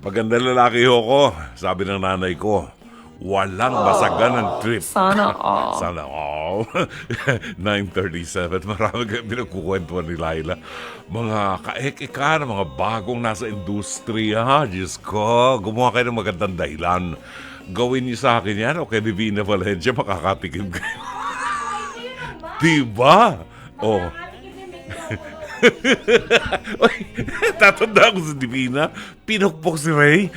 Maganda lalaki ho ko, sabi ng nanay ko. Walang basagan ng trip. Sana all. Sana all. 9:37. Marami kang pinagkukwentuhan ni Laila. Mga kaek-eka na mga bagong nasa industriya. Diyos ko, gumawa kayo ng magandang dahilan. Gawin niyo sa akin yan o kay Divina Valencia, makakatikim kayo. Diba? Oh. Oy, tatanda ko sa Divina. Pinukpok si Ray.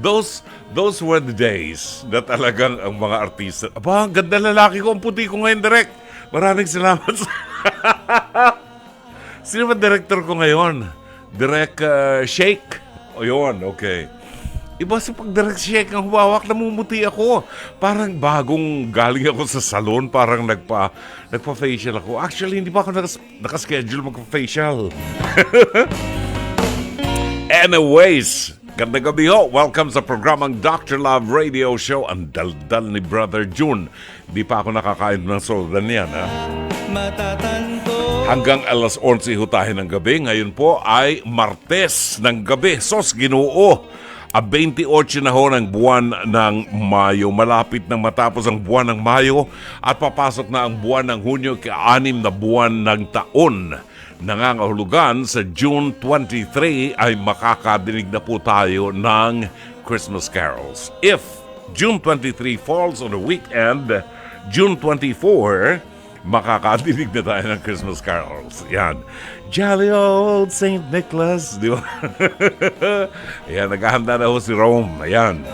Those were the days na talagang ang mga artista. Aba, ang ganda lalaki ko. Ang puti ko ngayon, Direk. Maraming salamat sa... Sino ba director ko ngayon? Direk Shake? O yun, okay. Iba sa pag-direct Shake ang humawak, namumuti ako. Parang bagong galing ako sa salon, parang nagpa-facial ako. Actually, hindi pa ako nakaschedule magpa-facial. Anyways, gandang gabi ho. Welcome sa programang Dr. Love Radio Show. Ang daldal ni Brother June. Hindi pa ako nakakain ng soldan yan, ha? Hanggang alas 11 ho tayo ng gabi. Ngayon po ay Martes ng gabi. Sos, Ginoo. 28 na ho ng buwan ng Mayo. Malapit nang matapos ang buwan ng Mayo at papasok na ang buwan ng Hunyo, ka-6 na buwan ng taon. Nangangahulugan sa June 23 ay makakadinig na po tayo ng Christmas carols. If June 23 falls on a weekend, June 24, makakadinig na tayo ng Christmas carols. Yan. Jolly old St. Nicholas. Di ba? Ayan, naghahanda na ho si Rome. Ayan.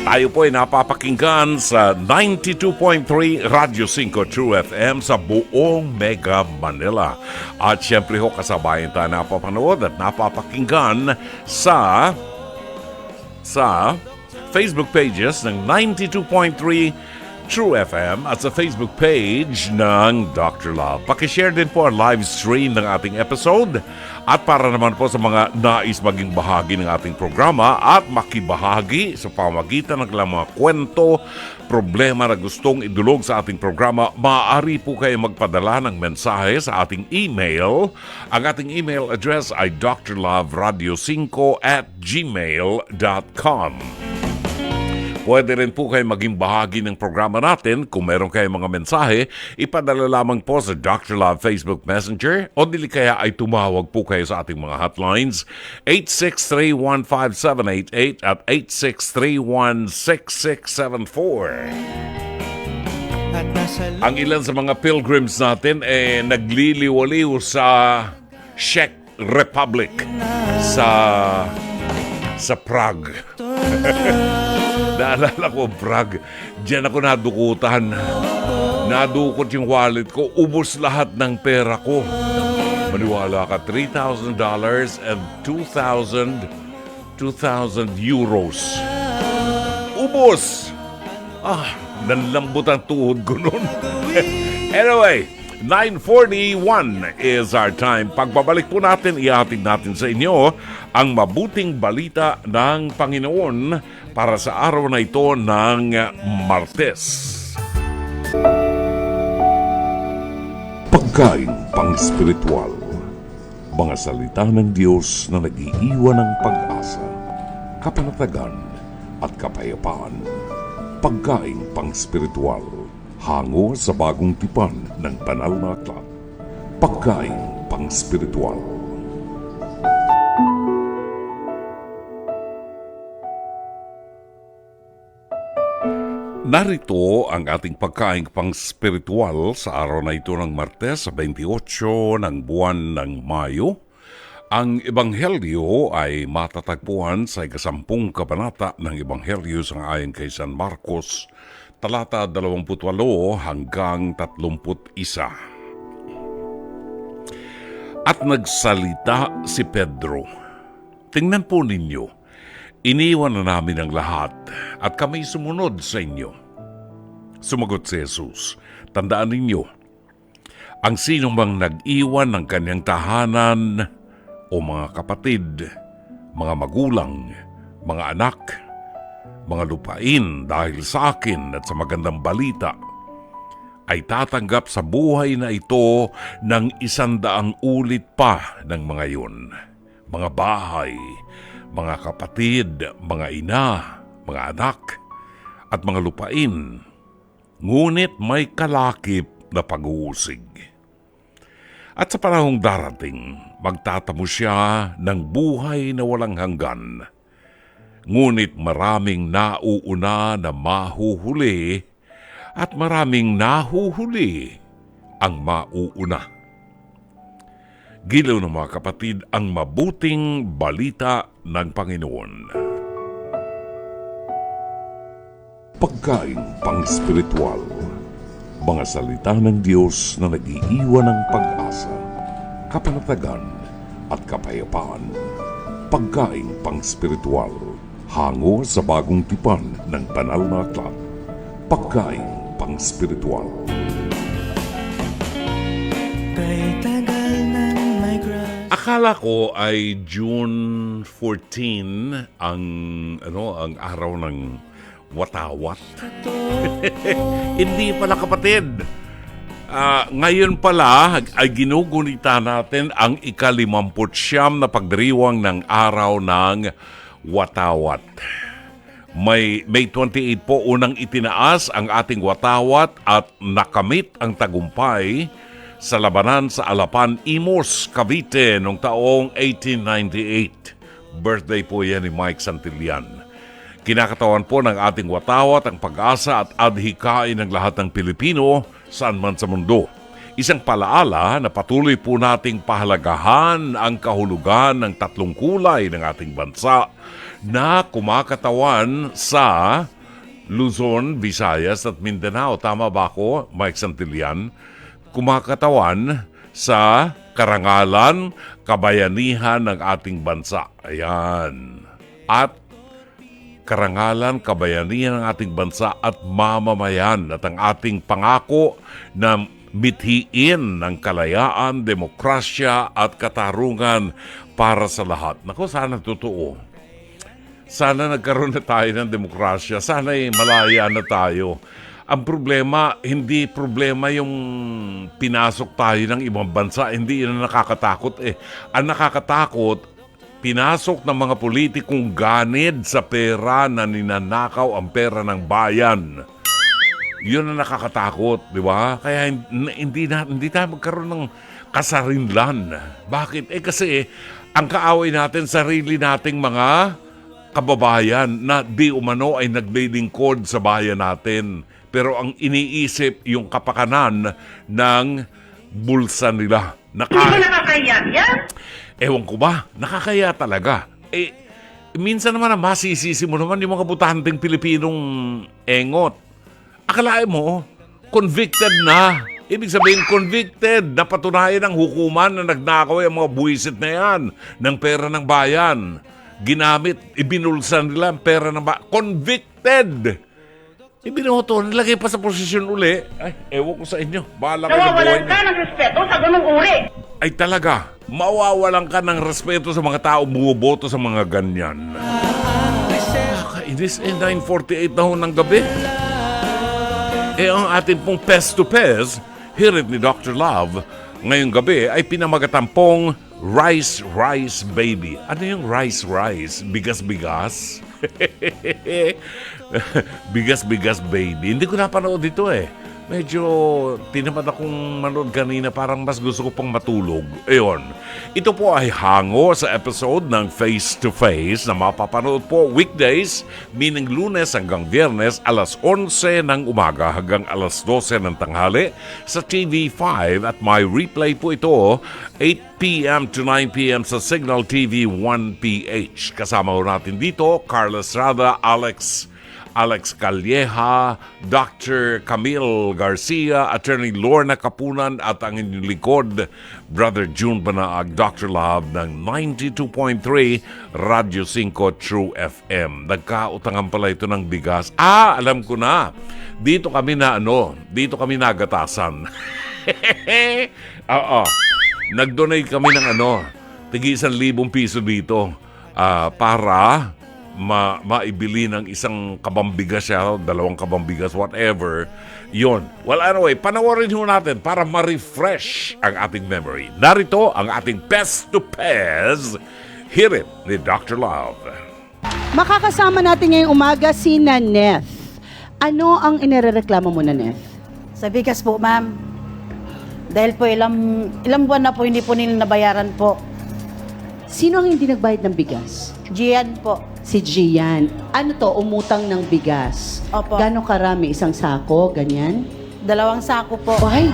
Tayo po ay napapakinggan sa 92.3 Radyo 5 True FM sa buong Mega Manila. At syempre ho, kasabayan tayo napapanood at napapakinggan sa Facebook pages ng 92.3 True FM at sa Facebook page ng Dr. Love. Pakishare din po ang live stream ng ating episode at para naman po sa mga nais maging bahagi ng ating programa at makibahagi sa pamagitan ng mga kwento, problema na gustong idulog sa ating programa, maaari po kayo magpadala ng mensahe sa ating email. Ang ating email address ay drloveradio5@gmail.com. Pwede rin po kayo maging bahagi ng programa natin. Kung meron kayong mga mensahe, ipadala lamang po sa Dr. Love Facebook Messenger o dili kaya ay tumawag po kayo sa ating mga hotlines 863-15788 at 863-16674. Ang ilan sa mga pilgrims natin nagliliwaliw sa Czech Republic sa Prague. Naalala ko, Prague. Diyan ako nadukutan. Nadukot yung wallet ko. Ubos lahat ng pera ko. Maniwala ka, $3,000 and 2,000 euros. Ubos! Nanlambot ang tuhod ko nun. Anyway, 9:41 is our time. Pagbabalik po natin, ihatid natin sa inyo ang mabuting balita ng Panginoon para sa araw na ito ng Martes. Pagkain pang-spiritual. Mga salita ng Diyos na nag-iiwan ng pag-asa, kapanatagan at kapayapaan. Pagkain pang-spiritual. Hango sa bagong tipan ng banal na aklat. Pagkain pang-spiritual. Narito ang ating pagkain pang-spiritual sa araw na ito ng Martes, 28 ng buwan ng Mayo. Ang Ebanghelyo ay matatagpuan sa 10 kabanata ng Ebanghelyo sa ayon kay San Marcos, talata 28 hanggang 31. At nagsalita si Pedro. Tingnan po ninyo, iniwan na namin ang lahat at kami sumunod sa inyo. Sumagot si Jesus, tandaan ninyo, ang sino mang nag-iwan ng kanyang tahanan o mga kapatid, mga magulang, mga anak, mga lupain dahil sa akin at sa magandang balita, ay tatanggap sa buhay na ito ng 100 ulit pa ng mga yun. mga bahay, mga kapatid, mga ina, mga anak, at mga lupain. Ngunit may kalakip na pag-uusig. At sa panahong darating, magtatamo siya ng buhay na walang hanggan. Ngunit maraming nauuna na mahuhuli at maraming nahuhuli ang mauuna. Gilaw ng mga kapatid ang mabuting balita ng Panginoon. Pagkain pang-spiritual. Mga salita ng Diyos na nag-iiwan ng pag-asa, kapanatagan at kapayapaan. Pagkain pang-spiritual. Hango sa bagong tipan ng banal na aklat. Pagkain pang-spiritual. Akala ko ay June 14 ang araw ng watawat. Hindi pala, kapatid. Ngayon pala ay ginugunita natin ang ika-59 na pagdiriwang ng araw ng watawat. May 28 po unang itinaas ang ating watawat at nakamit ang tagumpay sa labanan sa Alapan, Imus, Cavite noong taong 1898. Birthday po yan ni Mike Santillan. Kinakatawan po ng ating watawat ang pag-asa at adhikain ng lahat ng Pilipino saan man sa mundo. Isang palaala na patuloy po nating pahalagahan ang kahulugan ng tatlong kulay ng ating bansa na kumakatawan sa Luzon, Visayas at Mindanao. Tama ba ako, Mike Santillan? Kumakatawan sa karangalan, kabayanihan ng ating bansa. Ayan. At karangalan, kabayanihan ng ating bansa at mamamayan at ang ating pangako na mithiin ng kalayaan, demokrasya at katarungan para sa lahat. Naku, sana totoo. Sana nagkaroon na tayo ng demokrasya. Sana'y malaya na tayo. Ang problema, hindi problema yung pinasok tayo ng ibang bansa. Hindi yun ang nakakatakot eh. Ang nakakatakot, pinasok ng mga politikong ganid sa pera na ninanakaw ang pera ng bayan. Yun ang nakakatakot, di ba? Kaya hindi tayo magkaroon ng kasarinlan. Bakit? Kasi ang kaaway natin, sarili nating mga kababayan na di umano ay naglilingkod sa bayan natin. Pero ang iniisip yung kapakanan ng bulsa nila. Hindi ba nakakaya yan? Ewan ko ba? Nakakaya talaga. Minsan naman masisisi mo naman yung mga butanteng Pilipinong engot. Akalain mo, convicted na. Ibig sabihin, convicted. Napatunayan ng hukuman na nagnakaw ang mga buwisit na yan ng pera ng bayan. Ginamit, ibinulsan nila ang pera ng bayan. Convicted! Ibinoto, nilagay pa sa posisyon uli. Ay, ewan ko sa inyo. Bahala kayo na buhay Nawawalan niyo. ka ng respeto sa ganung uri. Ay talaga, mawawalan ka ng respeto sa mga tao bumuboto sa mga ganyan. Nakakainis, 9:48 na ho ng gabi. Ang ating pong Pest to Pest, hirit ni Dr. Love, ngayong gabi ay pinamagatan pong Rice Rice Baby. Ano yung Rice Rice? Bigas-bigas? Bigas-bigas baby. Hindi ko napanood ito eh. Medyo tinamad akong manood kanina, parang mas gusto ko pang matulog. Ayun. Ito po ay hango sa episode ng Face to Face na mapapanood po weekdays, meaning Lunes hanggang Biyernes, alas 11 ng umaga hanggang alas 12 ng tanghali sa TV5 at may replay po ito 8 p.m. to 9 p.m. sa Signal TV 1PH. Kasama ko natin dito, Carla Estrada, Alex Calleja, Dr. Camille Garcia, Attorney Lorna Kapunan at ang inyong likod, Brother June Banaag, Dr. Love ng 92.3 Radio 5 True FM. Nagkautangan pala ito ng bigas. Alam ko na. Dito kami nagatasan. Oo. Nag-donate kami ng tigi 1,000 piso dito para maibili ng isang kabambigas siya, 2 kabambigas, whatever. Yon. Well, anyway, panoorin ho natin para ma-refresh ang ating memory. Narito ang ating Pest to Pest, Hear It ni Dr. Love. Makakasama natin ngayong umaga si Naneth. Ano ang inirereklamo mo, Naneth? Sa bigas po, ma'am. Dahil po ilang buwan na po hindi po nila nabayaran po. Sino ang hindi nagbayad ng bigas? Gian po. Si Gian. Ano to, umutang ng bigas? Opo. Gano'ng karami? Isang sako? Ganyan? 2 sako po. Ay,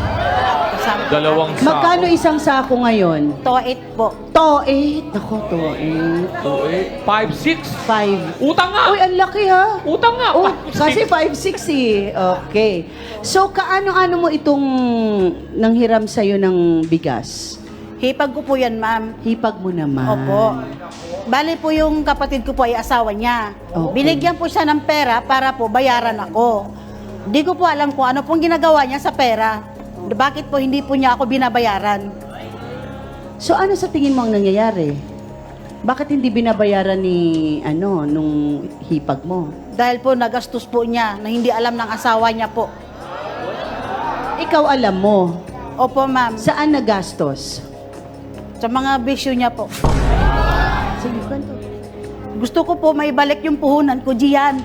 Kasama po. Dalawang sako. magkano isang sako ngayon? Toit po. Toit. Ako, toit. 5-6. 5. Utang nga! Uy, ang laki ha. Utang nga! Oh, 5-6. kasi 5-6 eh. Okay. So, kaano-ano mo itong nanghiram sa'yo ng bigas? Hipag ko po yan, ma'am. Hipag mo naman. Opo. Bali po yung kapatid ko po ay asawa niya. Okay. Binigyan po siya ng pera para po bayaran ako. Di ko po alam kung ano pong ginagawa niya sa pera. Bakit po hindi po niya ako binabayaran? So, ano sa tingin mo ang nangyayari? Bakit hindi binabayaran ni, nung hipag mo? Dahil po nagastos po niya na hindi alam ng asawa niya po. Ikaw alam mo, Opo, ma'am. saan nagastos? Sa mga bisyo niya po. Sige, kwento. Gusto ko po maibalik yung puhunan ko diyan.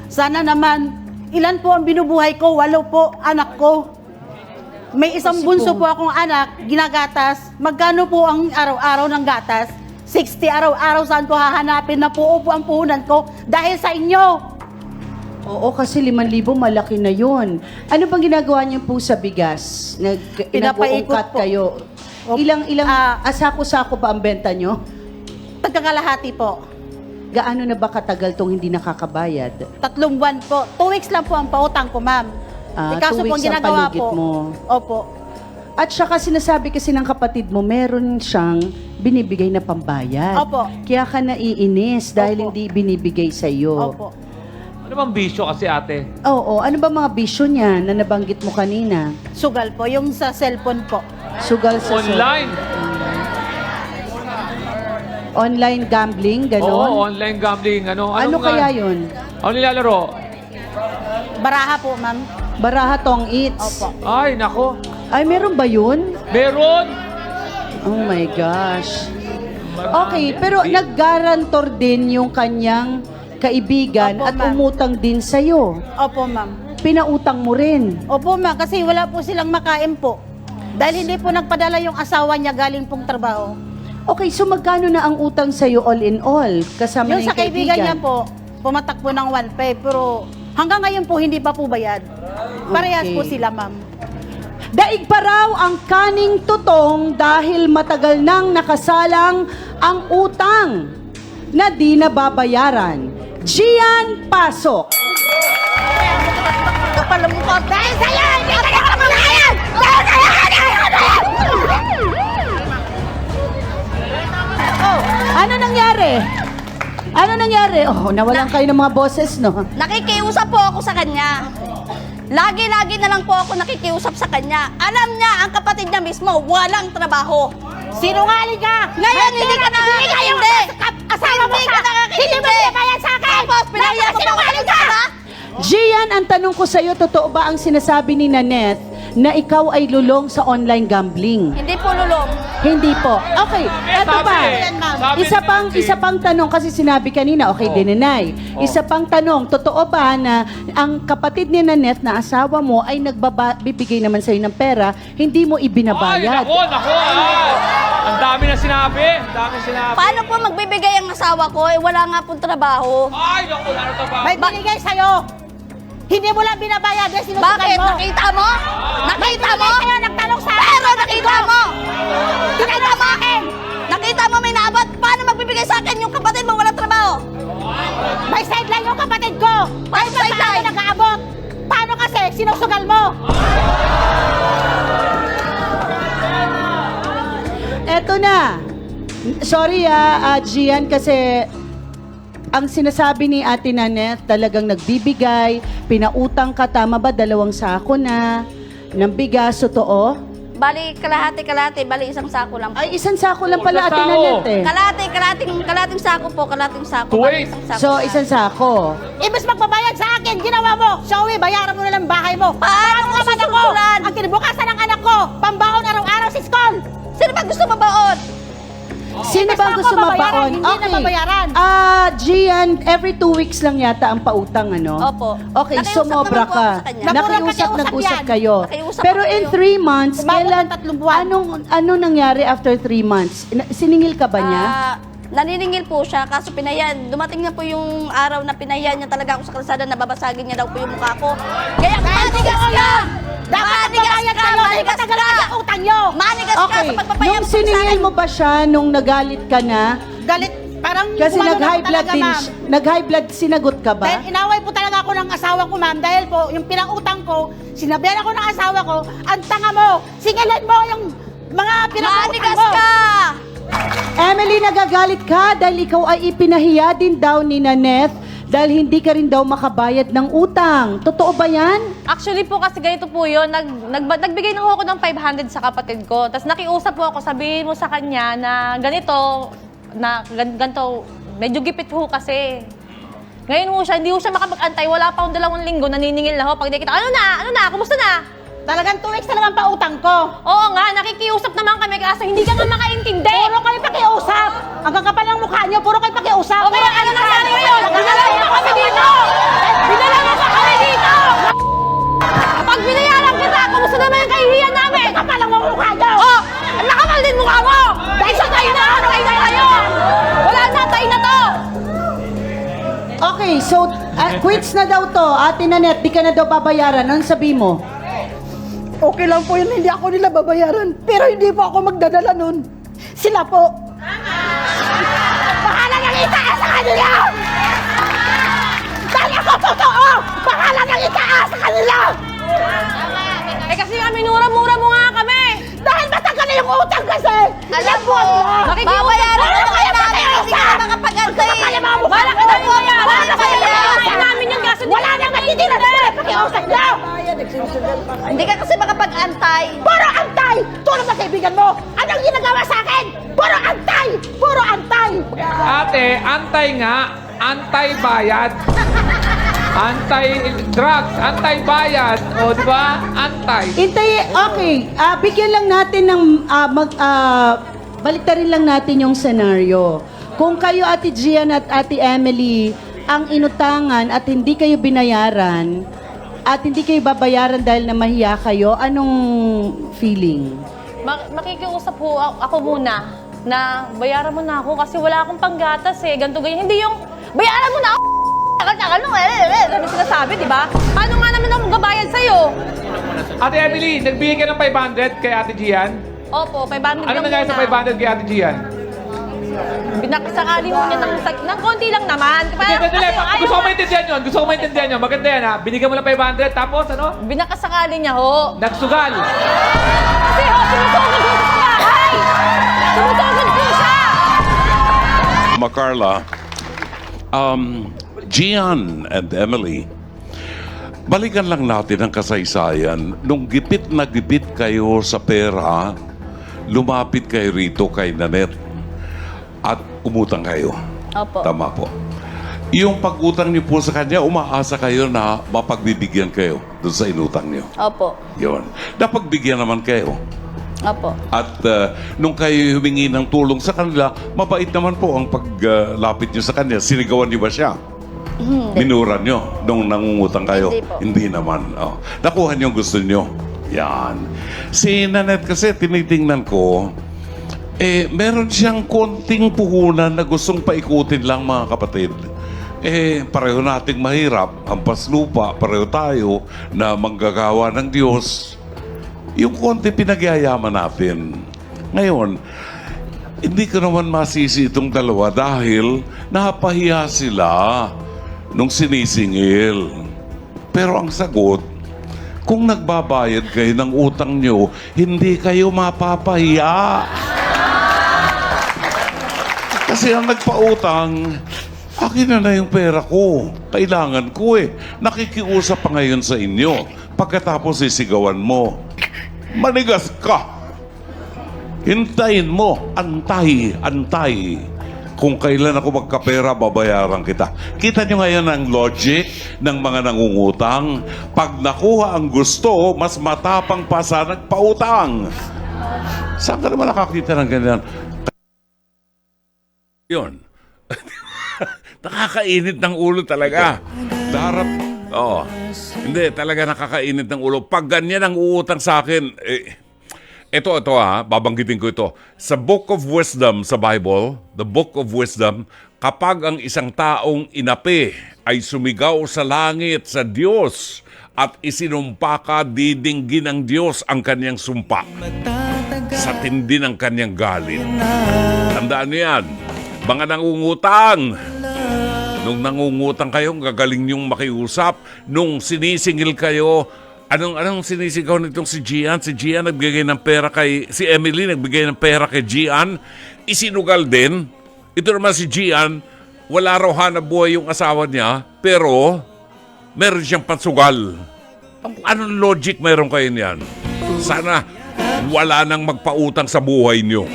Sana naman, ilan po ang binubuhay ko? 8 po, anak ko. May isang Kasi bunso po- po akong anak, ginagatas. Magkano po ang araw-araw ng gatas? 60 araw-araw, saan ko hahanapin na po ang puhunan ko? Dahil sa inyo. Oo, kasi 5,000 malaki na yun. Ano bang ginagawa niyo po sa bigas? Pinapaikot Nag-uungkat po. kayo? Opo. Ilang Ah. sako-sako ba ang benta nyo? Tagkakalahati po. Gaano na ba katagal tong hindi nakakabayad? 3 buwan po. 2 weeks lang po ang pautang ko, ma'am. Kaso 2 po ang weeks ang ginagawa palugit po. mo. Opo. At saka sinasabi kasi ng kapatid mo, meron siyang binibigay na pambayad. Opo. Kaya ka naiinis dahil Opo. hindi binibigay sa'yo. Opo. Ano bang bisyo kasi, ate? Oo, ano ba mga bisyo niya na nabanggit mo kanina? Sugal po, yung sa cellphone po. Sugal sa Online. online gambling, Oo, gano'n? online gambling. Ano Ano kaya yun? Ano nilalaro? Baraha po, ma'am. Baraha tong eats. Opo. Ay, nako. Ay, meron ba yun? Meron! Oh my gosh. Okay, pero nag-guarantor din yung kanyang kaibigan Opo, at ma'am. umutang din sa'yo. Opo, ma'am. Pinautang mo rin. Opo, ma'am, kasi wala po silang makain po. Dahil hindi po nagpadala yung asawa niya galing pong trabaho. Okay, so magkano na ang utang sa'yo all in all? Kasama Yung na sa kaibigan niya po, pumatak po ng 1.5, pero hanggang ngayon po hindi pa po bayad. Parehas Okay. po sila, ma'am. Daig pa raw ang kaning tutong dahil matagal nang nakasalang ang utang na di nababayaran. Gian, pasok! Kapal mo ko, dahil sa'yo! Hindi ka na kamalayan! Dahil sa'yo! Oh, ano nangyari? Ano nangyari? Oh, nawalan kayo ng mga boses, no? Nakikiusap po ako sa kanya. Lagi-lagi na lang po ako nakikiusap sa kanya. Alam niya, ang kapatid niya mismo, walang trabaho. Sinungaling ka! Ngayon, hindi ka nakakintindi. Asawa mo Hindi sa... ka nakakintindi. Hindi mo binabayad sa akin! Tapos, pinahiya mo pa Sinungaling ka! ba? Gian, ang tanong ko sa'yo, totoo ba ang sinasabi ni Nanette na ikaw ay lulong sa online gambling? Hindi po lulong. Hindi po. Okay, eto Sabi, pa. sabi Isa ni pang Nancy. isa pang tanong kasi sinabi kanina, okay, Oh. dinenay. Oh. Isa pang tanong, totoo ba na ang kapatid ni Nanette na asawa mo ay nagbibigay naman sa'yo ng pera, hindi mo Ay, ibinabayad? nako. Ang dami na sinabi. Ang dami sinabi. Paano po magbibigay ang asawa ko? Eh, wala nga pong trabaho. Ay, nako. Lalo ka ba? May binigay sa'yo! Hindi mo lang binabayad dahil sinusugal Bakit? mo! Nakita mo? Nakita mo? Sa'yo, nagtanong sa akin! Pero nakita mo! Tinanong sa akin! Nakita mo may naabot? Paano magbibigay sa akin yung kapatid mo walang trabaho? May sideline yung kapatid ko! May Ay, paano sideline? nag-aabot? Paano kasi? Sinusugal mo! Eto na. Sorry Gian, kasi ang sinasabi ni Ate Nanette, talagang nagbibigay, pinautang ka, tama ba? 2 sako na ng bigas, totoo? Bali, kalahati, bali isang sako lang po. Ay, 1 sako lang Oh, pala, Ate sako. Nanette eh. Kalating sako po, kalating sako. Tuwing. Bali, isang sako. So, 1 sako. Imbes magbabayad sa akin, ginawa mo! Showy, bayaran mo na lang bahay mo! Paano naman ako? sususulan? Ang kinibukasan ng anak ko, pambaon araw-araw si school! Sino ba gusto mabaon? Sino ba Basta gusto ako babayaran, mabaon? hindi na babayaran. Gian, every 2 weeks lang yata ang pautang, ano? Opo. Okay, Nakiusap sumobra naman po ka. ako sa kanya. Nag-usap yan. kayo. Nakiusap Pero ako in kayo. 3 months, Umabot kailan, ng 3 buwan. anong nangyari after 3 months? Siningil ka ba niya? Naniningil po siya, kaso pinayan. Dumating na po yung araw na pinayan niya talaga ako sa kalsada na babasagin niya daw po yung mukha ko. Kaya manigas ka! Dapat Manigas magbayad ka! kayo, hindi Manigas matagal ka! ang utang nyo. Manigas ka Okay, sa pagpapayam nung po sa siningil akin. mo ba siya nung nagalit ka na? Galit, parang Kasi gumano na nag-high po blood talaga, din, ma'am. nag-high blood, sinagot ka ba? Dahil inaway po talaga ako ng asawa ko, ma'am. Dahil po, yung pinautang ko, sinabihan ako ng asawa ko, ang tanga mo, singilan mo yung mga pinautang Manigas mo. ka! Emily, nagagalit ka dahil ikaw ay ipinahiya din daw ni Nanette dahil hindi ka rin daw makabayad ng utang. Totoo ba yan? Actually po kasi ganito po yun, nagbigay na ho ako ng 500 sa kapatid ko. Tapos nakiusap po ako, sabihin mo sa kanya na ganito, ganito, medyo gipit ho kasi. Ngayon ho siya, hindi ho siya makapag-antay, wala pa akong 2 linggo, naniningil na ho. Pag nakita, ano na, kumusta na? Talagang 2 weeks na naman pa utang ko. Oo nga, nakikiusap naman kami kaso hindi ka nga makaintindi. Puro kayo pakiusap. Ang kakapal ng mukha nyo, puro kayo pakiusap. O kaya ano nangyari ngayon? Binala mo pa kami dito! Binala mo pa kami dito! Pag binayaran kita, kumusta naman yung kahihiyan namin? Ang kakapal ng mukha nyo. Oh! Ang nakapal din mukha mo! Dahil sa tayo na kayo! Wala na, tayo na to! Okay, so quits na daw to. Ate Nanette, di ka na daw babayaran. Anong sabi mo? Okay lang po yun, hindi ako nila babayaran. Pero hindi po ako magdadala nun. Sila po. Bahala nang itaas sa kanila! Dahil ako totoo! Bahala nang itaas sa kanila! Eh kasi nga minura-mura mo nga kami! Dahil matagal na yung utang kasi! Alam mo, babayaran Ano naman kaya namin, hindi ka pakiusap? makapag-antay. Wala ka na po yan! Wala ka na namin yung kaso Wala nang matitira na sila pakiusap nyo! Hindi ka kasi makapag-antay. Puro antay! Tulad ng kaibigan mo! Anong ginagawa sa akin? Puro antay! Puro antay! Ate, antay nga. Antay-bayad. Antay-drugs. Antay-bayad. O, di ba? Antay. Okay, bigyan lang natin ng, baliktarin lang natin yung senaryo. Kung kayo, Ate Gian at Ate Emily, ang inutangan at hindi kayo binayaran, at hindi kayo babayaran dahil na mahiya kayo, anong feeling? Makikiusap po ako muna na bayaran mo na ako kasi wala akong panggatas eh. Ganto ganyan. Hindi yung bayaran mo na ako. Ano sinasabi, di ba? Paano nga naman ako magbabayad sa'yo? Ate Emily, nagbigay ka ng 500 kay Ate Gian? Opo, 500 Ano lang nangyari sa muna. 500 kay Ate Gian? Binakasakali mo niya ng konti lang naman. Gusto ko maintindihan yun. Gusto ko maintindihan yun. Maganda yan ha. Binigyan mo lang 500 tapos ano? Binakasakali niya ho. Nagsugal. Kasi ho, tumusugod ho sa bahay! Tumusugod ho siya! Macarla, Gian and Emily, balikan lang natin ang kasaysayan. Nung gipit na gipit kayo sa pera, lumapit kayo rito kay Nanette at umutang kayo. Opo. Tama po. Yung pag-utang niyo po sa kanya, umaasa kayo na mapagbibigyan kayo doon sa inutang niyo. Opo. Yun. Napagbigyan naman kayo. Opo. At nung kayo humingi ng tulong sa kanila, mabait naman po ang paglapit niyo sa kanya. Sinigawan niyo ba siya? Minura niyo nung nangungutang kayo? Hindi po. Hindi naman. Oh. Nakuha niyo ang gusto niyo. Yan. Si Nanette kasi tinitingnan ko, meron siyang konting puhunan na gustong paikutin lang, mga kapatid. Pareho nating mahirap, hampas lupa, pareho tayo na manggagawa ng Diyos. Yung konti pinagyayaman natin. Ngayon, hindi ko naman masisi itong dalawa dahil napahiya sila nung sinisingil. Pero ang sagot, kung nagbabayad kayo ng utang nyo, hindi kayo mapapahiya. Kasi ang nagpautang, akin na yung pera ko. Kailangan ko eh. Nakikiusap pa ngayon sa inyo. Pagkatapos sisigawan mo, manigas ka. Hintayin mo. Antay, antay. Kung kailan ako magkapera, babayaran kita. Kita nyo ngayon ang logic ng mga nangungutang. Pag nakuha ang gusto, mas matapang pa sa nagpautang. Saan ka naman nakakita ng ganyan? Yun. Nakakainit ng ulo talaga. Oo. Hindi, talaga nakakainit ng ulo. Pag ganyan ang uutang sa akin, ito babanggitin ko ito. Sa Book of Wisdom sa Bible, the Book of Wisdom, kapag ang isang taong inapi ay sumigaw sa langit sa Diyos at isinumpa ka, didinggin ng Diyos ang kanyang sumpa sa tindi ng kanyang galit. Tandaan niyo yan. Mga nangungutang. Nung nangungutang kayo, gagaling niyong makiusap. Nung sinisingil kayo, anong sinisigaw nitong si Gian? Si Gian nagbigay ng pera si Emily nagbigay ng pera kay Gian. Isinugal din. Ito naman si Gian, wala raw hanap buhay yung asawa niya, pero meron siyang pansugal. Anong logic meron kayo niyan? Sana wala nang magpautang sa buhay niyo.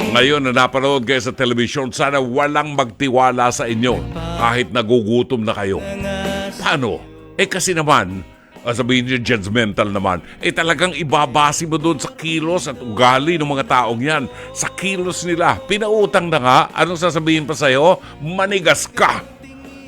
Ngayon na napanood kayo sa television, sana walang magtiwala sa inyo kahit nagugutom na kayo. Paano? Kasi naman, sabihin niyo judgmental naman, talagang ibabase mo doon sa kilos at ugali ng mga taong yan. Sa kilos nila. Pinautang na nga, anong sasabihin pa sa'yo? Manigas ka.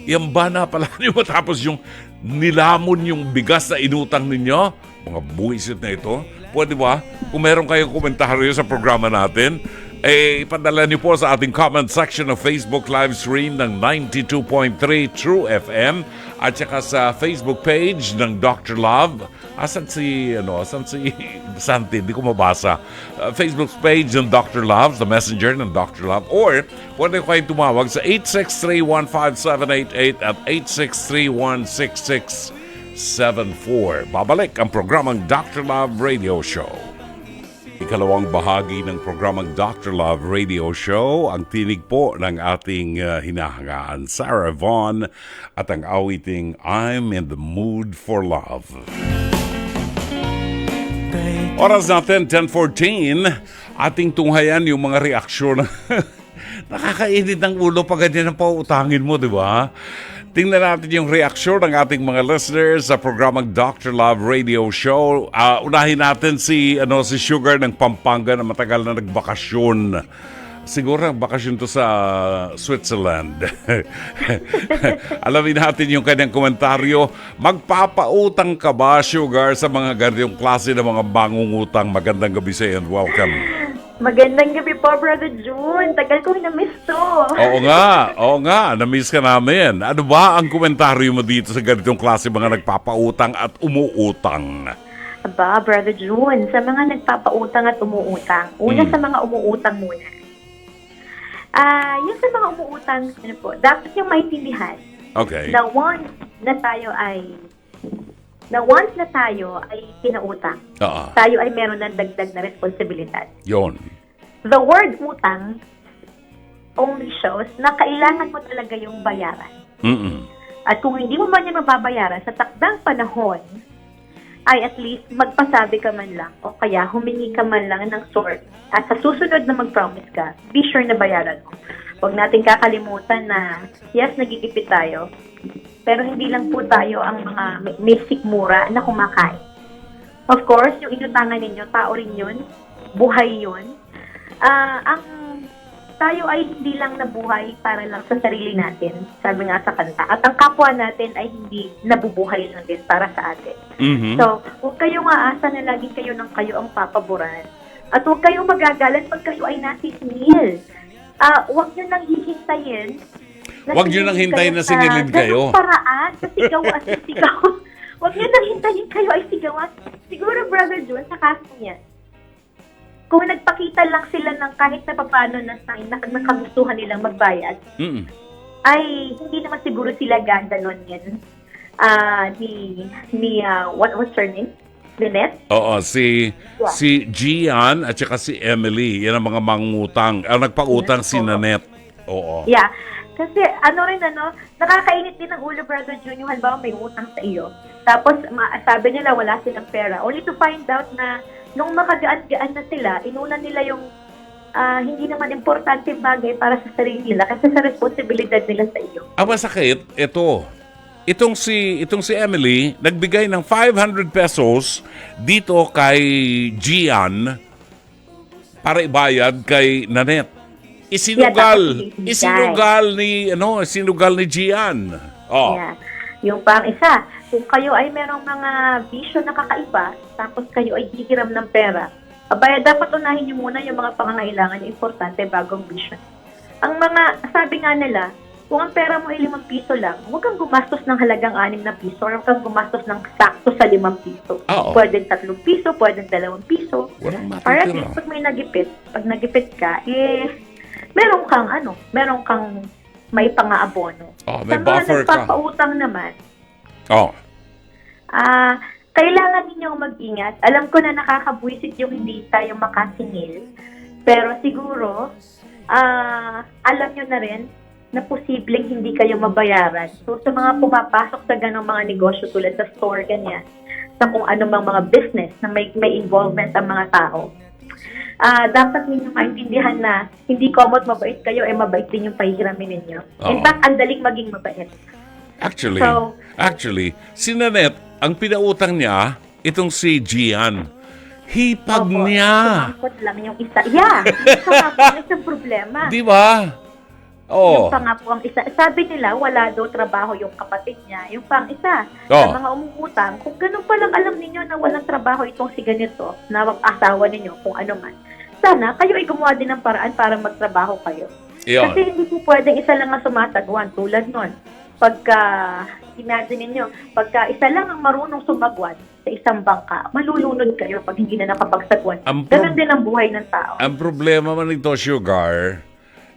Yan ba na pala niyo matapos yung nilamon yung bigas na inutang ninyo? Mga buwisit na ito. Pwede ba? Kung meron kayong komentaryo sa programa natin, ipadala niyo po sa ating comment section ng Facebook live stream ng 92.3 True FM at saka sa Facebook page ng Dr. Love. Asan si Santi? Hindi ko mabasa. Facebook page ng Dr. Love, the messenger ng Dr. Love. Or, pwede kayong tumawag sa 863-15788 at 863-16674. Babalik ang programang Dr. Love Radio Show. Ikalawang bahagi ng programang Dr. Love Radio Show, ang tinig po ng ating hinahangaan, Sarah Vaughan, at ang awiting I'm in the Mood for Love. Oras natin, 10:14, ating tunghayan yung mga reaksyon. Nakakainit ng ulo pag ganyan ang pautangin mo, di ba? Tingnan natin yung reaksyon ng ating mga listeners sa programang Dr. Love Radio Show. Unahin natin si Sugar ng Pampanga na matagal na nagbakasyon. Siguro bakasyon to sa Switzerland. Alamin natin yung kanyang komentaryo. Magpapautang ka ba, Sugar, sa mga ganitong klase ng mga bangungutang? Magandang gabi sa iyo and welcome. Magandang gabi po, Brother June. Tagal ko na-miss to. Oo nga, na-miss ka namin. Ano ba ang komentaryo mo dito sa ganitong klase mga nagpapautang at umuutang? Aba, Brother June, sa mga nagpapautang at umuutang. Una sa mga umuutang muna. Yung sa mga umuutang, dapat yung maintindihan. Okay. Na once na tayo ay pinautang, tayo ay meron ng dagdag na responsibilidad. Yon. The word utang only shows na kailangan mo talaga yung bayaran. At kung hindi mo man yung mababayaran sa takdang panahon, ay at least magpasabi ka man lang o kaya humingi ka man lang ng sort. At sa susunod na mag-promise ka, be sure na bayaran mo. Huwag natin kakalimutan na yes, nagigipit tayo, pero hindi lang po tayo ang mga may sikmura na kumakain. Of course, yung inutangan ninyo, tao rin yun, buhay yun. Tayo ay hindi lang nabuhay para lang sa sarili natin, sabi nga sa kanta. At ang kapwa natin ay hindi nabubuhay lang din para sa atin. So, huwag kayong aasa na lagi kayo ang papaboran. At huwag kayong magagalit pag kayo ay nasisingil. Huwag nyo nang hihintayin. Huwag nyo nang hintayin na singilin kayo. Paraan, sa sigaw at sa sigaw. Huwag nyo nang hintayin kayo ay sigawan. Siguro, Brother June, sa kaso niya, kung nagpakita lang sila ng kahit na paano na sign na nakagustuhan nilang magbayad, ay hindi naman siguro sila gaganon yan. What was her name? Lynette? Oo, si Gian at saka si Emily, yan ang mga mangutang. Ang nagpautang si Nanette. Oo. Yeah. Kasi nakakainit din ng ulo, Brother June, yung halimbawa may utang sa iyo. Tapos sabi nila wala silang pera. Only to find out na nung makagaan-gaan na sila, inuna nila yung hindi naman importante bagay para sa sarili nila kasi sa responsibilidad nila sa iyo. Ang masakit, itong si Emily, nagbigay ng 500 pesos dito kay Gian para ibayad kay Nanette. Isinugal. dapat ibigay. Isinugal ni Gian. Oh. Yeah. Yung pang isa, kung kayo ay merong mga bisyo na kakaiba, tapos kayo ay hihiram ng pera, abaya, dapat unahin nyo muna yung mga pangangailangan yung importante bagong bisyo. Ang mga, sabi nga nila, kung ang pera mo ay 5 piso lang, huwag kang gumastos ng halagang 6 na piso or huwag kang gumastos ng sakto sa 5 piso. Oo. Pwedeng 3 piso, pwedeng 2 piso. Walang Para at matitira. least pag may pag nagipit ka, meron kang may pang-aabono. Oh, may Sa mga buffer ka. nagpapautang naman, Oh. kailangan ninyong mag-ingat. Alam ko na nakakabwisit yung hindi tayo makasingil. Pero siguro, alam nyo na rin na posibleng hindi kayo mabayaran. So, sa mga pumapasok sa ganong mga negosyo tulad sa store, ganyan, sa kung ano mang mga business na may involvement ang mga tao, dapat ninyo maintindihan na hindi komot mabait kayo, mabait din yung pahihiramin ninyo. In Oo. fact, ang daling maging mabait. Actually, si Nanette, ang pinautang niya, itong si Gian, hipag Opo, niya. sumangkot lang yung isa. Yeah, ito nga po ang isang problema. Di ba? Oh. Yung pa nga po ang isa. Sabi nila, wala daw trabaho yung kapatid niya. Yung pang isa, Oh. sa mga umungutang, kung ganun palang alam ninyo na walang trabaho itong si ganito, na asawa ninyo, kung ano man, sana kayo ay gumawa din ng paraan para magtrabaho kayo. Iyon. Kasi hindi po pwedeng isa lang ang sumatagwan tulad nun. Pagka, imagine ninyo, pagka isa lang ang marunong sumagwan sa isang bangka, malulunod kayo pag hindi na nakapagsagwan. Ganun din ang buhay ng tao. Ang problema man ito, Sugar,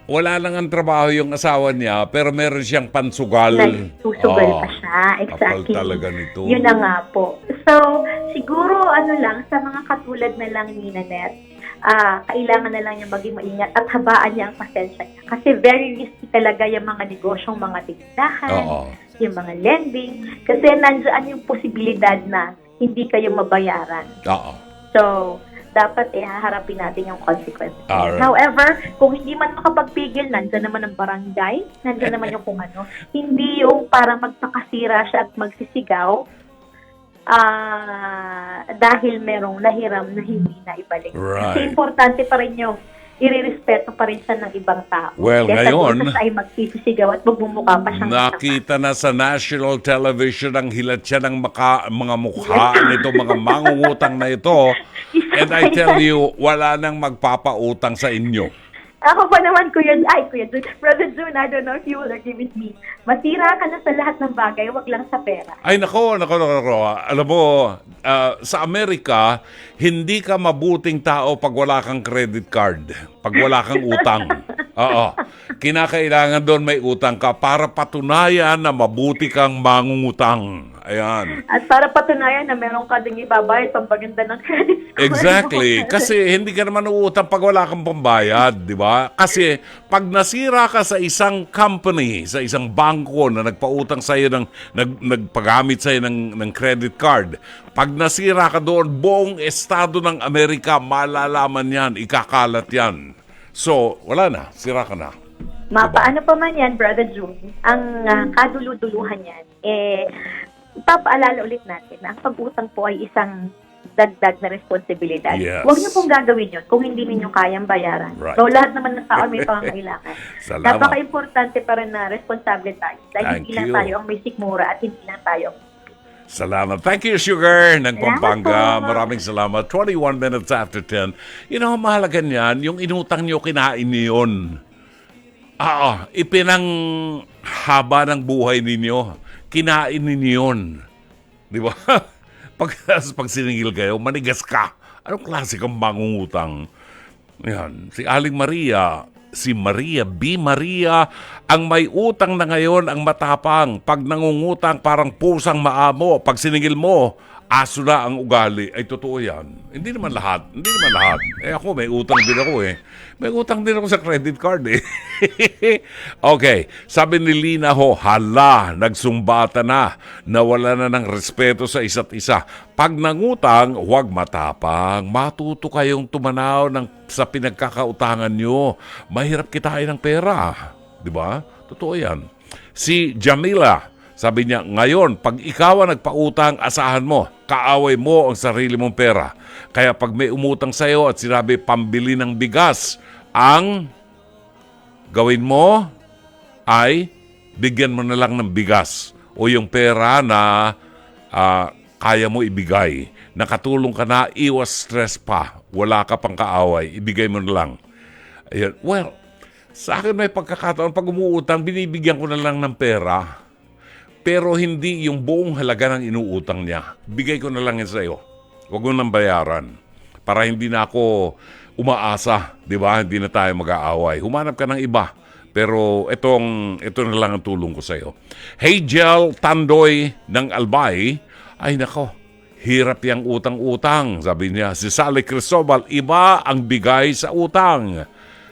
wala lang ang trabaho yung asawa niya, pero meron siyang pansugal. Susugal pa siya. Exactly. Kapal talaga nito. Yun na nga po. So, siguro lang, sa mga katulad na lang ni Nanette, kailangan na lang niya maging maingat at habaan niya ang pasensya niya. Kasi very risky talaga yung mga negosyong mga tindahan, Oo. yung mga lending. Kasi nandiyan yung posibilidad na hindi kayo mabayaran. Oo. So, dapat haharapin natin yung consequences. Alright. However, kung hindi man makapagpigil, nandyan naman ang barangay, nandyan naman yung kung ano. Hindi yung parang magpakasira siya at magsisigaw dahil merong nahiram na hindi na ibalik. Right. Kasi importante pa rin yung irerespeto pa rin siya ng ibang tao. Well, Kaya ngayon, siya ay magsisisigaw at magmumukha pa siyang nakita na sa national television ang hilat siya ng mga mukha nito, mga mangungutang na ito. And I tell you, wala nang magpapautang sa inyo. Ako pa naman, Kuya Jun, Brother Jun, I don't know if you will agree with me. Masira ka na sa lahat ng bagay, wag lang sa pera. Ay, nako. Alam mo, sa Amerika, hindi ka mabuting tao pag wala kang credit card. Pag wala kang utang. Oo. Kinakailangan doon may utang ka para patunayan na mabuti kang mangungutang. Ayan. At para patunayan na meron ka ding ibabayad pampaganda ng credit score. Exactly. Kasi hindi ka naman uutang pag wala kang pambayad, di ba? Kasi pag nasira ka sa isang company, sa isang bangko na nagpautang sa iyo nagpagamit sa iyo ng credit card, pag nasira ka doon, buong estado ng Amerika malalaman yan, ikakalat yan. So, wala na, sira ka na. Paano pa man yan, Brother June, ang kaduluduluhan yan, ipapaalala ulit natin na ang pag-utang po ay isang dagdag na responsibilidad. Yes. Huwag niyo pong gagawin yun kung hindi ninyo kayang bayaran. Right. So, lahat naman ng tao may pangangailangan. Salamat. Napaka-importante pa rin na responsable tayo. Dahil Thank hindi lang you. tayo ang may sikmura at hindi lang tayo. Salamat. Thank you, Sugar, ng Salamat Pampanga. po. Maraming salamat. 21 minutes after 10. You know, mahalaga niyan, yung inutang niyo, kinain niyo yun. Ipinang haba ng buhay ninyo. Kinain ninyo yun. Di ba? Pag siningil kayo, manigas ka. Anong klase kang mangungutang? Yan. Si Aling Maria, si Maria B. Maria, ang may utang na ngayon ang matapang. Pag nangungutang, parang pusang maamo. Pag siningil mo, aso na ang ugali. Ay, totoo yan. Hindi naman lahat. Ako, may utang din ako eh. May utang din ako sa credit card eh. Okay. Sabi ni Lina ho, hala, nagsumbata na. Nawala na ng respeto sa isa't isa. Pag nangutang, huwag matapang. Matuto kayong tumanaw sa pinagkakautangan nyo. Mahirap kitain ng pera. Diba? Totoo yan. Si Jamila, sabi niya, ngayon, pag ikaw ang nagpautang, asahan mo, kaaway mo ang sarili mong pera. Kaya pag may umutang sa'yo at sinabi pambili ng bigas, ang gawin mo ay bigyan mo na lang ng bigas o yung pera na kaya mo ibigay. Nakatulong ka na, iwas stress pa. Wala ka pang kaaway, ibigay mo na lang. Ayan. Well, sa akin may pagkakataon, pag umuutang, binibigyan ko na lang ng pera. Pero hindi yung buong halaga ng inuutang niya. Bigay ko na lang yan sa'yo. Huwag mo nang bayaran. Para hindi na ako umaasa, di ba? Hindi na tayo mag-aaway. Humanap ka ng iba. Pero ito na lang ang tulong ko sa'yo. Hagel Tandoy ng Albay, ay nako, hirap yung utang-utang. Sabi niya, si Sally Cristobal, iba ang bigay sa utang.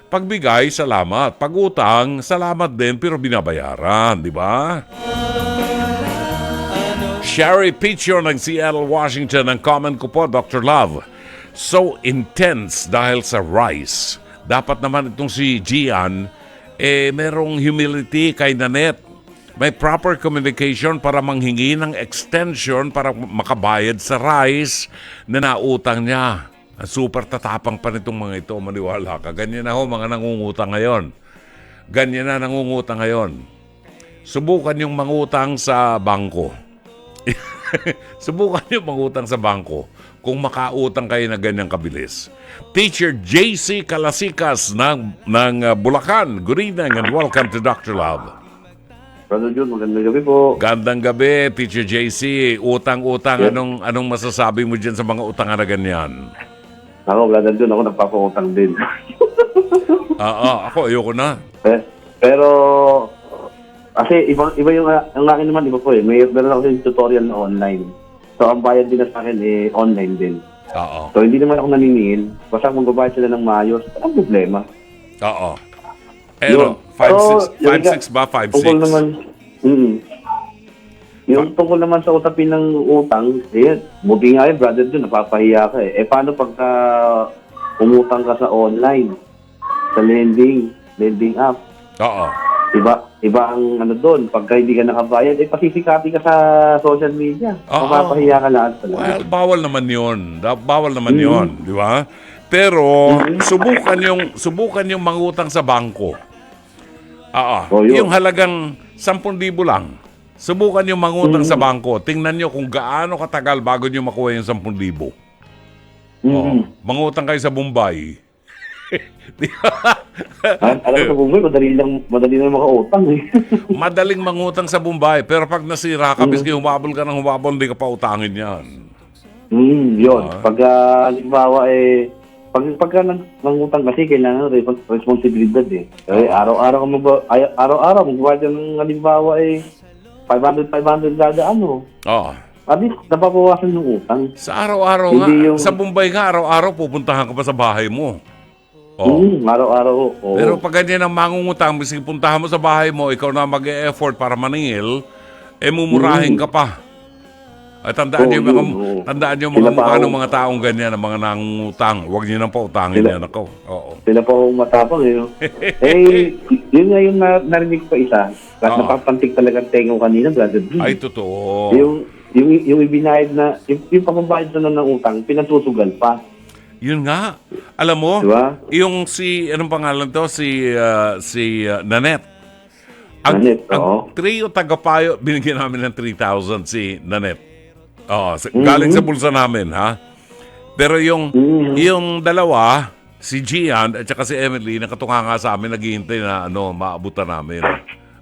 Pagbigay, salamat. Pag utang, salamat din, pero binabayaran, di ba? Sherry Pichon ng Seattle, Washington. Ang comment ko po, Dr. Love, so intense dahil sa rice. Dapat naman itong si Gian, merong humility kay Nanette. May proper communication para manghingi ng extension para makabayad sa rice na nautang niya. Super tatapang pa nitong mga ito, maniwala ka. Ganyan na ho mga nangungutang ngayon. Ganyan na nangungutang ngayon. Subukan yung mangutang sa bangko. Subukan yung mangutang sa bangko kung makautang kayo na ganyang kabilis. Teacher JC Kalasikas ng Bulacan. Good evening and welcome to Dr. Love. Brother Jun, magandang gabi po. Gandang gabi, Teacher JC. Utang-utang, Yes. anong masasabi mo dyan sa mga utang na ganyan? Ako, Brother Jun, ako nagpapautang din. Ako, ayoko na. Pero, kasi iba yung akin naman, iba po eh. Meron ako yung tutorial na online. So, ang bayad din na sa akin online din. Oo. So, hindi naman ako naniningil. Basta kung magbabayad sila ng maayos, walang problema. Oo. Pero, 5-6 ba? 5-6? Tungkol naman, yung tungkol naman sa utapin ng utang, buti nga brother Jun, napapahiya ka eh. Paano pagka umutang ka sa online, sa lending app? Oo. Iba ang doon. Pagka hindi ka nakabayad, pasisikati ka sa social media. Oo. Mapapahiya ka lahat talaga. Well, bawal naman yun. Bawal naman yun, di ba? Pero, subukan yung mangutang sa bangko. Yun. Yung halagang 10,000 lang. Subukan yung mangutang sa bangko. Tingnan nyo kung gaano katagal bago nyo makuha yung 10,000. Mangutang kayo sa Bombay. Alam ko sa Bombay, madali lang makautang eh. Madaling mangutang sa Bombay. Pero pag nasira ka, biski humabol ka ng humabol, hindi ka pa utangin yan. Yun. Pagka, halimbawa pagka nangutang kasi, kailangan responsibilidad eh. Kasi araw-araw magbabayad ng halimbawa 500 kada ano. Oo. At least, napapawasan yung utang. Sa araw-araw nga. Sa Bombay nga, araw-araw pupuntahan ka pa sa bahay mo. Araw-araw. Pero pag ganyan ang mangungutang, bisig puntahan mo sa bahay mo, ikaw na mag-e-effort para maningil, mumurahin ka pa. Ay, tandaan niyo mga mukha ng mga taong ganyan, ng mga nangungutang. Huwag niyo nang pautangin yan ako. Oo. Sila pa akong matapang eh. Yun nga yung narinig pa isa. Kahit napapantik talaga tengo kanina, brother. Ay, totoo. Yung ibinayad na, yung pagbabayad na ng utang, pinatutugal pa. Yun nga. Alam mo, diba? Yung anong pangalan to? Si Nanette. Ang trio tagapayo, binigyan namin ng 3,000 si Nanette. Galing sa bulsa namin, ha? Pero yung dalawa, si Gian at saka si Emily, nakatunga nga sa amin, naghihintay na maabutan namin.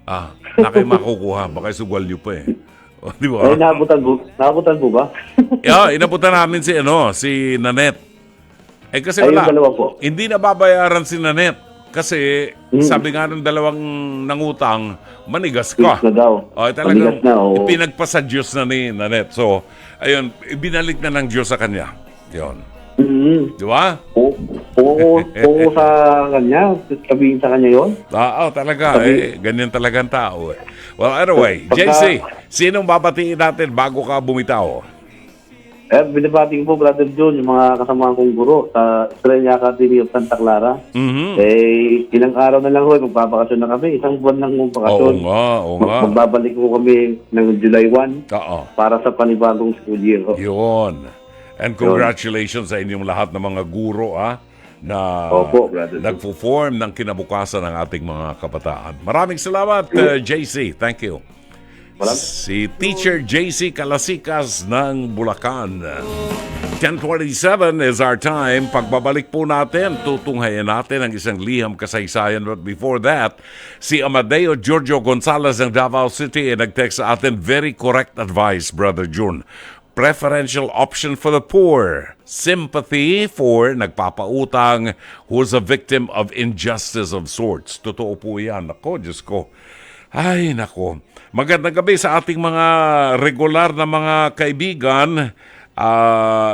Na kayo makukuha, baka sugal nyo pa eh. Di ba? Naabutan po ba? Inabutan namin si Nanette. Kasi wala. Hindi nababayaran si Nanette. Kasi sabi nga ng dalawang nangutang, manigas ka. Na daw. Talagang ipinagpasa Diyos na ni Nanette. So, ayun, ibinalik na ng Diyos sa kanya. Yun. Di ba? Oo sa kanya. Sabihin sa kanya yun. Talaga. Ganyan talagang tao. Well, anyway, JC, sinong babatiin natin bago ka bumitaw? Binabati ko po, Brother John, yung mga kasama kong guro sa Estrella Academy of Santa Clara. Ilang araw na lang ho, magbabakasyon na kami. Isang buwan lang mong bakasyon. Oo nga. Magbabalik ko kami ng July 1 para sa panibagong school year. Yun. And congratulations sa inyong lahat ng mga guro, na Opo, Brother June. nagpo-form ng kinabukasan ng ating mga kabataan. Maraming salamat, JC. Thank you. Si Teacher JC Calasikas ng Bulacan. 10:27 is our time. Pagbabalik po natin, tutunghayan natin ang isang liham kasaysayan. But before that, si Amadeo Giorgio Gonzalez ng Davao City ay nag-text sa atin, very correct advice, Brother June. Preferential option for the poor. Sympathy for nagpapautang who's a victim of injustice of sorts. Totoo po yan. Ako, Diyos ko. Ay, nako. Magandang gabi sa ating mga regular na mga kaibigan.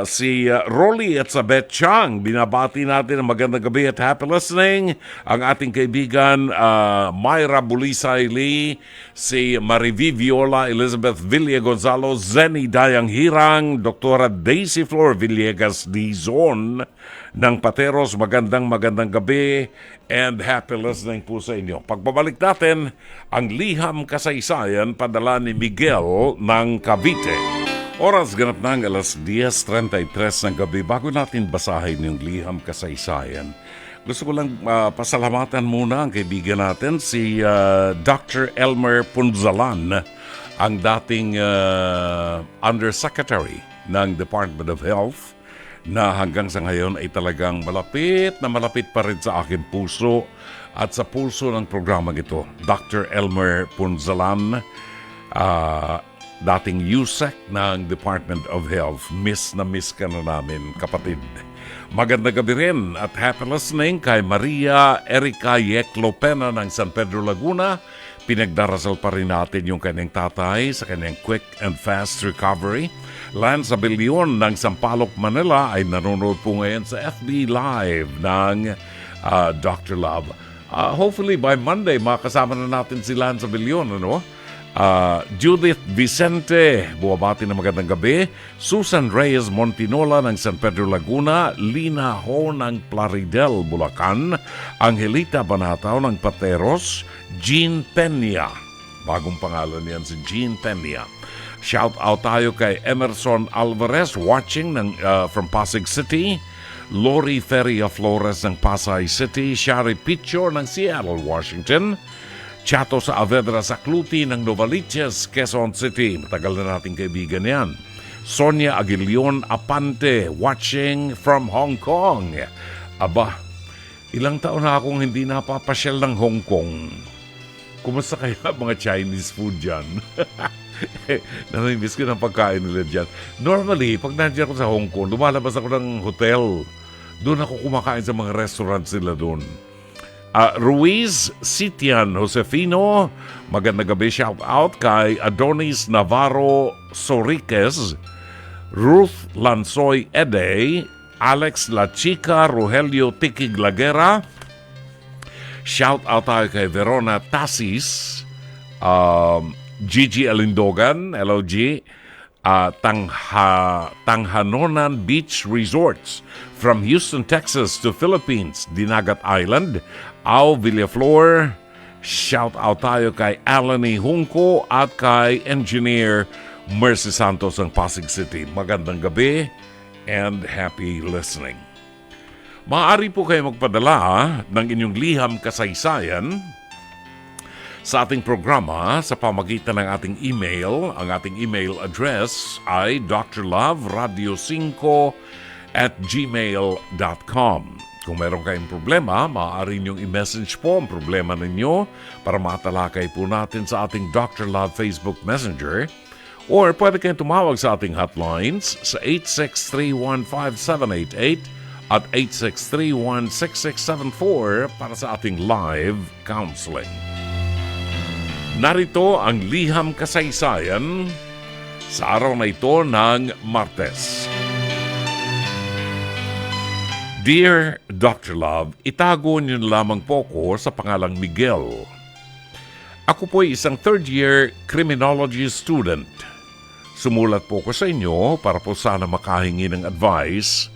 Si Rolly at sa Bet Chang. Binabati natin ang magandang gabi at happy listening. Ang ating kaibigan Myra Bulisay Lee, si Mariví Viola, Elizabeth Villa Gonzalo, Zenny Dayang Hirang, Dr. Daisy Flor Villegas Dizon ng Pateros. Magandang gabi and happy listening po sa inyo. Pagbabalik natin, ang liham kasaysayan padala ni Miguel ng Cavite. Oras ganap na ang alas 10:33 ng gabi. Bago natin basahin yung liham kasaysayan, gusto ko lang pasalamatan muna ang kaibigan natin, si Dr. Elmer Punzalan, ang dating Undersecretary ng Department of Health, na hanggang sa ngayon ay talagang malapit pa rin sa aking puso at sa pulso ng programang ito. Dr. Elmer Punzalan, dating USEC ng Department of Health. Miss ka na namin, kapatid. Magandang gabi rin at happy listening kay Maria Erica Yeclopena ng San Pedro, Laguna. Pinagdarasal pa rin natin yung kanyang tatay sa kanyang quick and fast recovery. Lance Abilion ng Sampaloc, Manila ay nanonood po ngayon sa FB Live ng Dr. Love. Hopefully by Monday makasama na natin si Lance Abilion, ano? Judith Vicente, buwabati na magandang gabi. Susan Reyes Montinola ng San Pedro, Laguna. Lina Ho ng Plaridel, Bulacan. Angelita Banataw ng Pateros. Jean Peña, bagong pangalan yan si Jean Peña. Shout out tayo kay Emerson Alvarez watching from Pasig City. Lori Feria Flores ng Pasay City. Shari Picho ng Seattle, Washington. Chato sa Avedra Sakluti ng Novaliches, Quezon City. Matagal na nating kaibigan yan. Sonia Aguilion Apante, watching from Hong Kong. Aba, ilang taon na akong hindi napapasyal ng Hong Kong. Kumusta kaya mga Chinese food dyan? Namimiss ko ng pagkain nila dyan. Normally, pag nandiyan ako sa Hong Kong, lumalabas ako ng hotel. Doon ako kumakain sa mga restaurants nila doon. Ruiz Sitian Josefino, magandang gabi, shout out kay Adonis Navarro Soriquez, Ruth Lansoy Ede, Alex La Chica, Rogelio Tiquiglagera. Shout out tayo kay Verona Tasis, Gigi Alindogan, LOG, Tanghanonan Beach Resorts, from Houston, Texas to Philippines, Dinagat Island, Au Villaflor. Shout out tayo kay Alani Hunco at kay Engineer Mercy Santos ng Pasig City. Magandang gabi and happy listening. Maaari po kayo magpadala ng inyong liham kasaysayan sa ating programa sa pamagitan ng ating email. Ang ating email address ay drloveradio5@gmail.com. Kung meron kayong problema, maaari niyong i-message po ang problema ninyo para matalakay po natin sa ating Dr. Love Facebook Messenger, or pwede kayong tumawag sa ating hotlines sa 863-15788 at 863-16674 para sa ating live counseling. Narito ang liham kasaysayan sa araw na ito ng Martes. Dear Dr. Love, itago niyo lamang po ko sa pangalang Miguel. Ako po ay isang third-year criminology student. Sumulat po ko sa inyo para po sana makahingi ng advice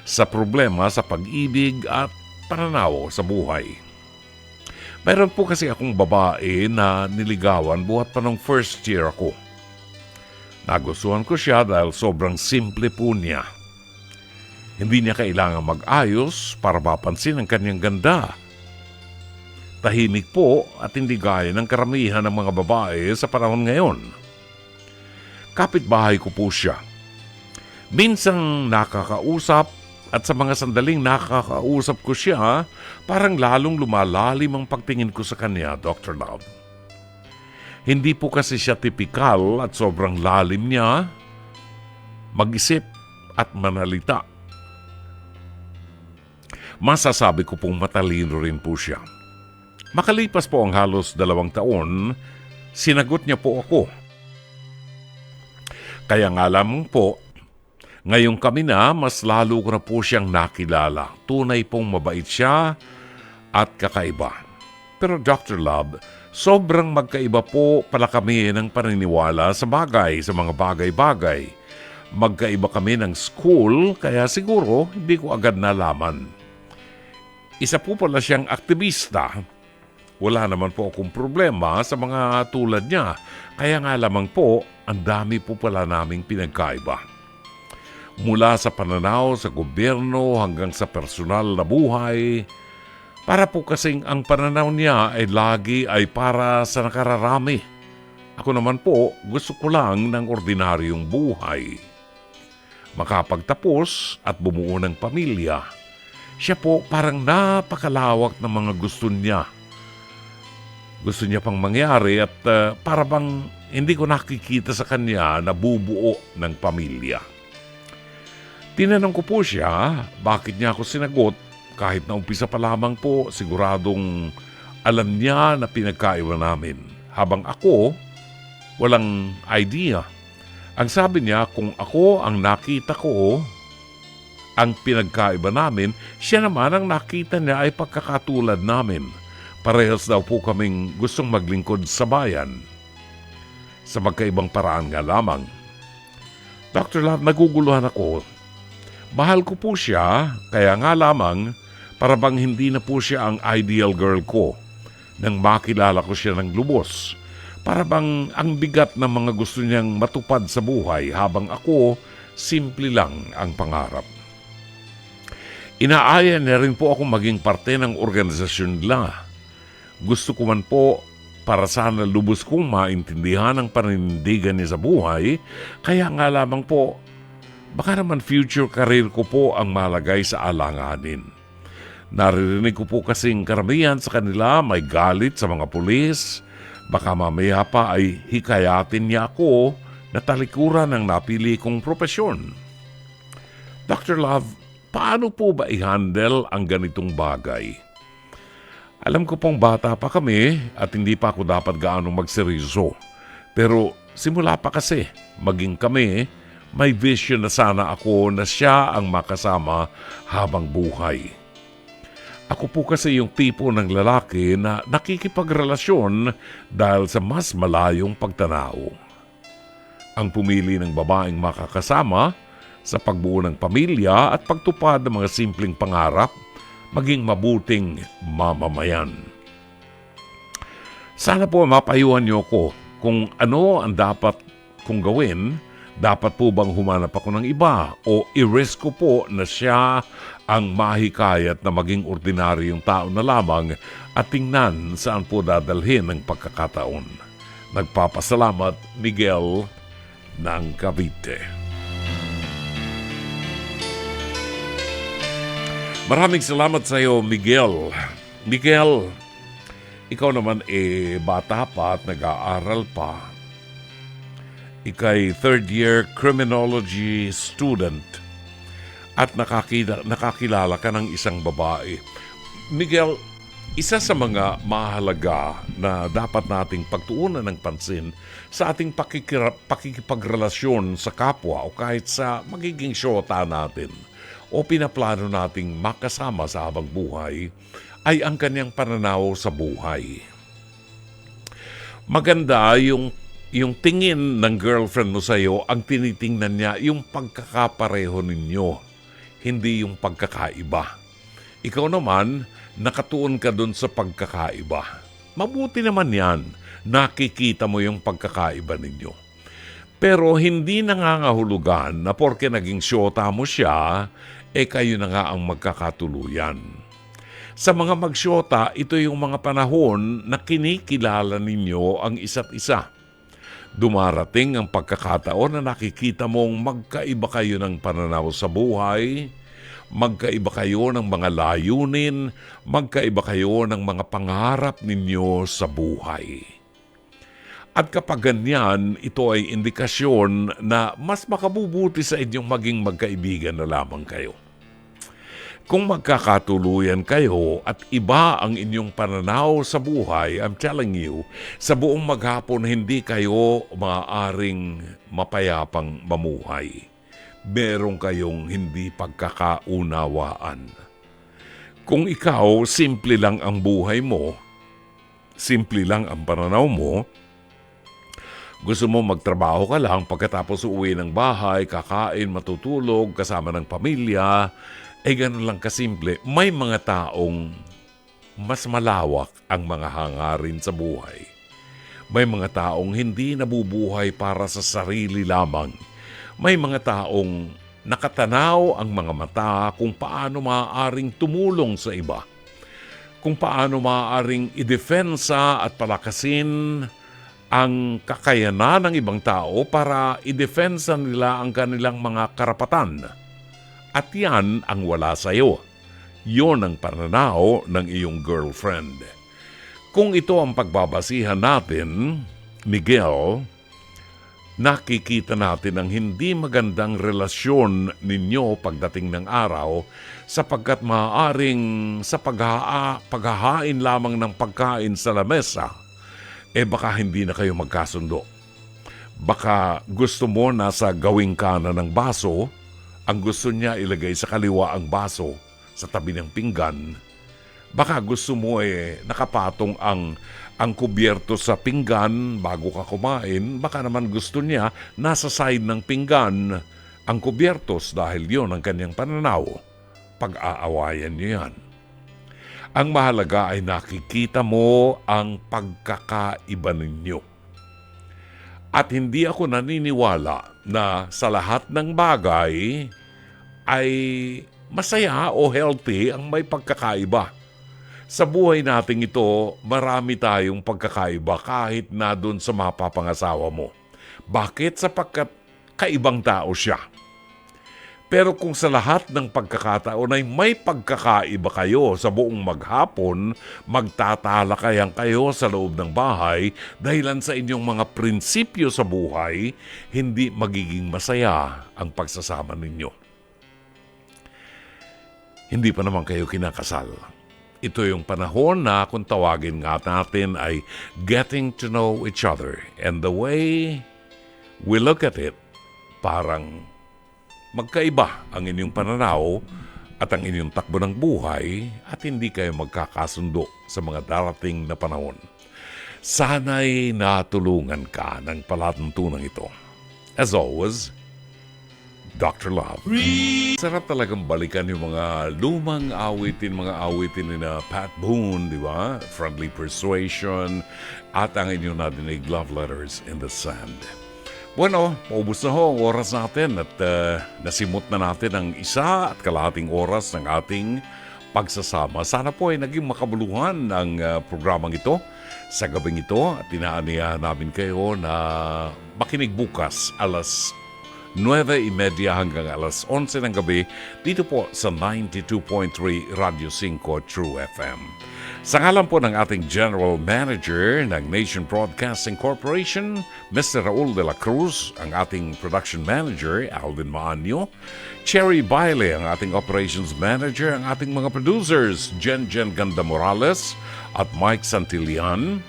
sa problema sa pag-ibig at pananaw sa buhay. Mayroon po kasi akong babae na niligawan buhat pa nung first year ako. Nagustuhan ko siya dahil sobrang simple po niya. Hindi niya kailangan mag-ayos para mapansin ang kanyang ganda. Tahimik po at hindi gaya ng karamihan ng mga babae sa panahon ngayon. Kapitbahay ko po siya. Minsang nakakausap at sa mga sandaling nakakausap ko siya, parang lalong lumalalim ang pagtingin ko sa kanya, Dr. Love. Hindi po kasi siya tipikal at sobrang lalim niya mag-isip at manalita. Masasabi ko pong matalino rin po siya. Makalipas po ang halos 2 taon, sinagot niya po ako. Kaya nga lamang po, ngayong kami na, mas lalo ko na po siyang nakilala. Tunay pong mabait siya at kakaiba. Pero Dr. Love, sobrang magkaiba po pala kami ng paniniwala sa mga bagay-bagay. Magkaiba kami ng school, kaya siguro hindi ko agad nalaman. Isa po pala siyang aktivista. Wala naman po akong problema sa mga tulad niya. Kaya nga lamang po, ang dami po pala naming pinagkaiba. Mula sa pananaw sa gobyerno hanggang sa personal na buhay, para po kasing ang pananaw niya ay lagi ay para sa nakararami. Ako naman po, gusto ko lang ng ordinaryong buhay. Makapagtapos at bumuo ng pamilya. Siya po parang napakalawak ng mga gusto niya. Gusto niya pang mangyari at para bang hindi ko nakikita sa kanya na bubuo ng pamilya. Tinanong ko po siya, bakit niya ako sinagot kahit na umpisa pa lamang po siguradong alam niya na pinagkaiba namin. Habang ako, walang idea. Ang sabi niya kung ako ang nakita ko, ang pinagkaiba namin, siya naman ang nakita niya ay pagkakatulad namin. Parehas daw po kaming gustong maglingkod sa bayan. Sa magkaibang paraan nga lamang. Dr. Love, naguguluhan ako. Mahal ko po siya, kaya nga lamang, para bang hindi na po siya ang ideal girl ko. Nang makilala ko siya ng lubos. Para bang ang bigat ng mga gusto niyang matupad sa buhay habang ako, simple lang ang pangarap. Inaaya niya rin po ako maging parte ng organisasyon nila. Gusto ko man po para sana lubos kong maintindihan ang paninindigan niya sa buhay, kaya nga lamang po, baka naman future career ko po ang malagay sa alanganin. Naririnig ko po kasing karamihan sa kanila may galit sa mga pulis, baka mamaya pa ay hikayatin niya ako na talikuran ng napili kong propesyon. Dr. Love, paano po ba i-handle ang ganitong bagay? Alam ko pong bata pa kami at hindi pa ako dapat gaano magseryoso. Pero simula pa kasi, maging kami, may vision na sana ako na siya ang makasama habang buhay. Ako po kasi yung tipo ng lalaki na nakikipagrelasyon dahil sa mas malayong pagtanaw. Ang pumili ng babaeng makakasama sa pagbuo ng pamilya at pagtupad ng mga simpleng pangarap, maging mabuting mamamayan. Sana po mapayuhan niyo ko kung ano ang dapat kong gawin. Dapat po bang humanap ako ng iba o i-risk ko po na siya ang mahikayat na maging ordinaryong tao na lamang at tingnan saan po dadalhin ang pagkakataon. Nagpapasalamat, Miguel ng Cavite. Maraming salamat sa iyo, Miguel. Miguel, ikaw naman bata pa at nag-aaral pa. Ika'y third-year criminology student at nakakilala ka ng isang babae. Miguel, isa sa mga mahalaga na dapat nating pagtuunan ng pansin sa ating pakikipagrelasyon sa kapwa o kahit sa magiging syota natin o pinaplano nating makasama sa habang buhay ay ang kanyang pananaw sa buhay. Maganda yung tingin ng girlfriend mo sa iyo, ang tinitingnan niya yung pagkakapareho ninyo, hindi yung pagkakaiba. Ikaw naman, nakatuon ka dun sa pagkakaiba. Mabuti naman yan, nakikita mo yung pagkakaiba ninyo. Pero hindi nangangahulugan na porke naging syota mo siya, kayo na nga ang magkakatuluyan. Sa mga magsyota, ito yung mga panahon na kinikilala ninyo ang isa't isa. Dumarating ang pagkakataon na nakikita mong magkaiba kayo ng pananaw sa buhay, magkaiba kayo ng mga layunin, magkaiba kayo ng mga pangarap ninyo sa buhay. At kapag ganyan, ito ay indikasyon na mas makabubuti sa inyong maging magkaibigan na lamang kayo. Kung magkakatuluyan kayo at iba ang inyong pananaw sa buhay, I'm telling you, sa buong maghapon hindi kayo maaaring mapayapang mamuhay. Meron kayong hindi pagkakaunawaan. Kung ikaw, simple lang ang buhay mo, simple lang ang pananaw mo, gusto mo magtrabaho ka lang, pagkatapos uuwi ng bahay, kakain, matutulog, kasama ng pamilya, ganun lang kasimple. May mga taong mas malawak ang mga hangarin sa buhay. May mga taong hindi nabubuhay para sa sarili lamang. May mga taong nakatanaw ang mga mata kung paano maaaring tumulong sa iba. Kung paano maaaring idefensa at palakasin ang kakayanan ng ibang tao para idefensa nila ang kanilang mga karapatan. At yan ang wala sa iyo. Yon ang pananaw ng iyong girlfriend. Kung ito ang pagbabasihan natin, Miguel, nakikita natin ang hindi magandang relasyon ninyo pagdating ng araw sapagkat maaaring sa paghahain lamang ng pagkain sa lamesa, baka hindi na kayo magkasundo. Baka gusto mo nasa gawing kanan ng baso, ang gusto niya ilagay sa kaliwa ang baso sa tabi ng pinggan. Baka gusto mo nakapatong ang kubyerto sa pinggan bago ka kumain. Baka naman gusto niya nasa side ng pinggan ang kubyertos dahil yon ang kanyang pananaw. Pag-aawayan niyo yan. Ang mahalaga ay nakikita mo ang pagkakaiba ninyo. At hindi ako naniniwala na sa lahat ng bagay ay masaya o healthy ang may pagkakaiba. Sa buhay nating ito, marami tayong pagkakaiba kahit na doon sa mapapangasawa mo. Bakit? Sapagkat kaibang tao siya. Pero kung sa lahat ng pagkakataon ay may pagkakaiba kayo sa buong maghapon, magtatalakayan kayo sa loob ng bahay dahilan sa inyong mga prinsipyo sa buhay, hindi magiging masaya ang pagsasama ninyo. Hindi pa naman kayo kinakasal. Ito yung panahon na kung tawagin nga natin ay getting to know each other. And the way we look at it, parang magkaiba ang inyong pananaw at ang inyong takbo ng buhay at hindi kayo magkakasundo sa mga darating na panahon. Sana'y natulungan ka ng palatuntunan ito. As always, Dr. Love. Sarap talagang balikan yung mga lumang awitin, mga awitin ni na Pat Boone, di ba? Friendly Persuasion at ang inyong nadinig Love Letters in the Sand. Bueno, paubos na ho ang oras natin at nasimot na natin ang 1.5 oras ng ating pagsasama. Sana po ay naging makabuluhan ang programang ito sa gabing ito at inaaniyahan namin kayo na makinig bukas alas 9:30 hanggang alas 11 ng gabi dito po sa 92.3 Radio 5 True FM. Sa ngalan po ng ating General Manager ng Nation Broadcasting Corporation, Mr. Raul de la Cruz, ang ating Production Manager, Alvin Maanyo, Cherry Baile, ang ating Operations Manager, ang ating mga producers, Jen Ganda Morales at Mike Santillan,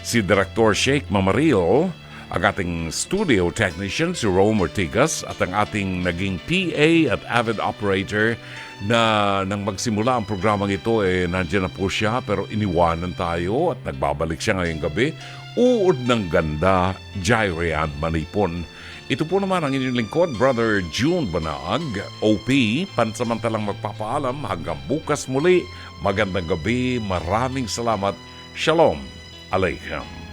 si Director Sheikh Mamaril, ang ating studio technician si Rome Ortigas at ang ating naging PA at avid operator na nang magsimula ang programang ito nandiyan na po siya pero iniwanan tayo at nagbabalik siya ngayong gabi. Uod ng ganda, Jairian Manipon. Ito po naman ang inyong lingkod, Brother June Banaag, OP, pansamantalang magpapaalam hanggang bukas muli. Magandang gabi, maraming salamat. Shalom Aleichem.